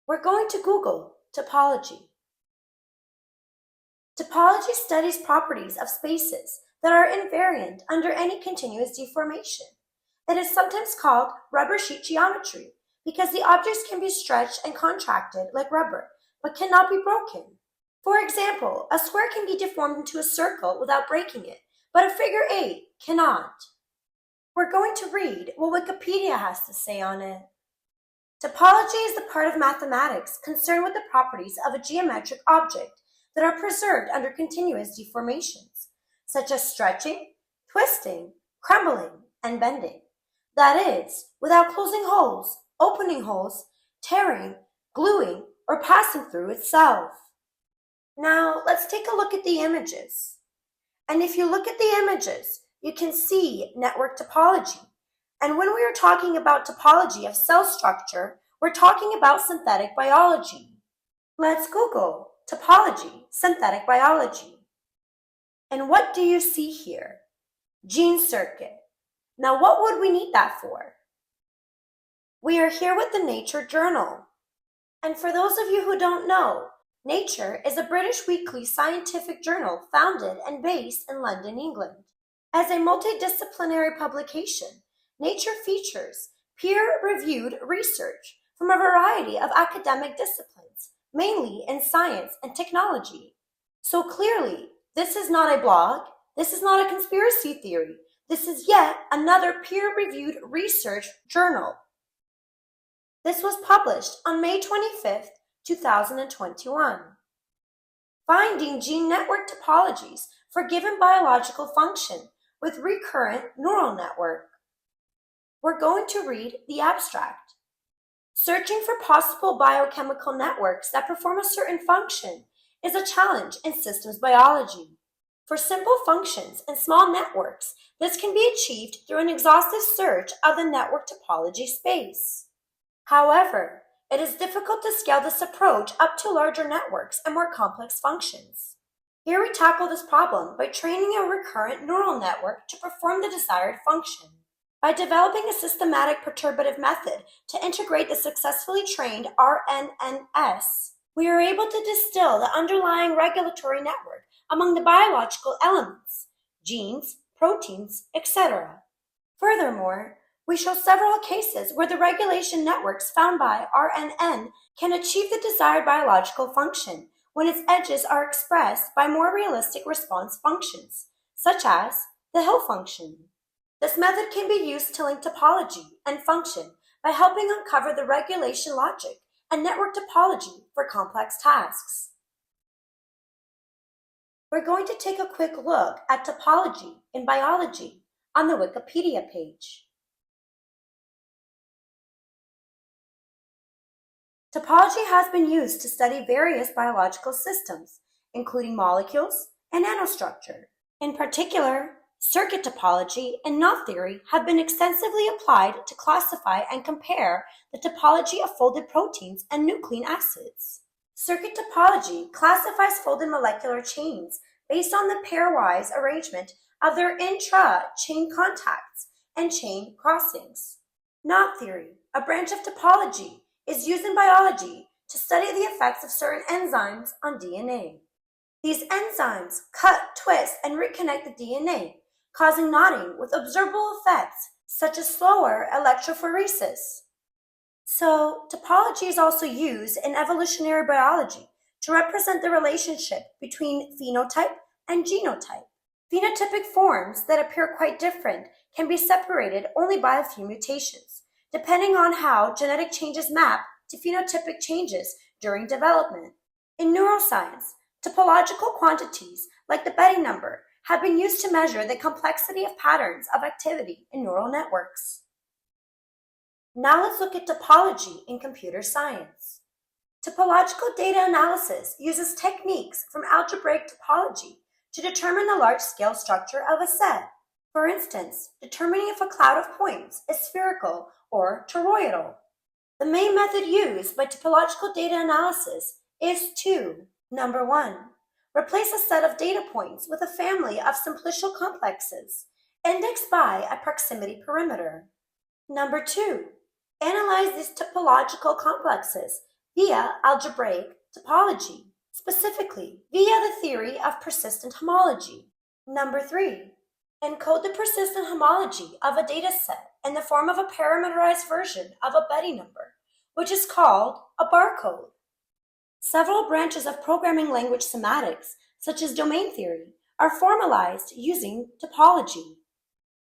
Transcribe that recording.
We're going to Google topology. Topology studies properties of spaces that are invariant under any continuous deformation. It is sometimes called rubber sheet geometry because the objects can be stretched and contracted like rubber, but cannot be broken. For example, a square can be deformed into a circle without breaking it, but a figure 8 cannot. We're going to read what Wikipedia has to say on it. Topology is the part of mathematics concerned with the properties of a geometric object that are preserved under continuous deformations, such as stretching, twisting, crumbling, and bending. That is, without closing holes, opening holes, tearing, gluing, or passing through itself. Now, let's take a look at the images. And if you look at the images, you can see network topology. And when we are talking about topology of cell structure, we're talking about synthetic biology. Let's Google topology, synthetic biology. And what do you see here? Gene circuit. Now, what would we need that for? We are here with the Nature Journal. And for those of you who don't know, Nature is a British weekly scientific journal founded and based in London, England. As a multidisciplinary publication, Nature features peer-reviewed research from a variety of academic disciplines, mainly in science and technology. So clearly, this is not a blog, this is not a conspiracy theory, this is yet another peer-reviewed research journal. This was published on May 25th, 2021. Finding gene network topologies for given biological function with recurrent neural network. We're going to read the abstract. Searching for possible biochemical networks that perform a certain function is a challenge in systems biology. For simple functions and small networks, this can be achieved through an exhaustive search of the network topology space. However, it is difficult to scale this approach up to larger networks and more complex functions. Here we tackle this problem by training a recurrent neural network to perform the desired function. By developing a systematic perturbative method to integrate the successfully trained RNNs, we are able to distill the underlying regulatory network among the biological elements, genes, proteins, etc. Furthermore, we show several cases where the regulation networks found by RNN can achieve the desired biological function when its edges are expressed by more realistic response functions, such as the Hill function. This method can be used to link topology and function by helping uncover the regulation logic and network topology for complex tasks. We're going to take a quick look at topology in biology on the Wikipedia page. Topology has been used to study various biological systems, including molecules and nanostructure. In particular, circuit topology and knot theory have been extensively applied to classify and compare the topology of folded proteins and nucleic acids. Circuit topology classifies folded molecular chains based on the pairwise arrangement of their intra-chain contacts and chain crossings. Knot theory, a branch of topology, is used in biology to study the effects of certain enzymes on DNA. These enzymes cut, twist, and reconnect the DNA, causing knotting with observable effects such as slower electrophoresis. So, topology is also used in evolutionary biology to represent the relationship between phenotype and genotype. Phenotypic forms that appear quite different can be separated only by a few mutations, depending on how genetic changes map to phenotypic changes during development. In neuroscience, topological quantities like the Betty number have been used to measure the complexity of patterns of activity in neural networks. Now let's look at topology in computer science. Topological data analysis uses techniques from algebraic topology to determine the large-scale structure of a set. For instance, determining if a cloud of points is spherical or toroidal. The main method used by topological data analysis is to, number 1, replace a set of data points with a family of simplicial complexes, indexed by a proximity perimeter. Number 2, analyze these topological complexes via algebraic topology, specifically via the theory of persistent homology. Number 3. Encode the persistent homology of a dataset in the form of a parameterized version of a Betty number, which is called a barcode. Several branches of programming language semantics, such as domain theory, are formalized using topology.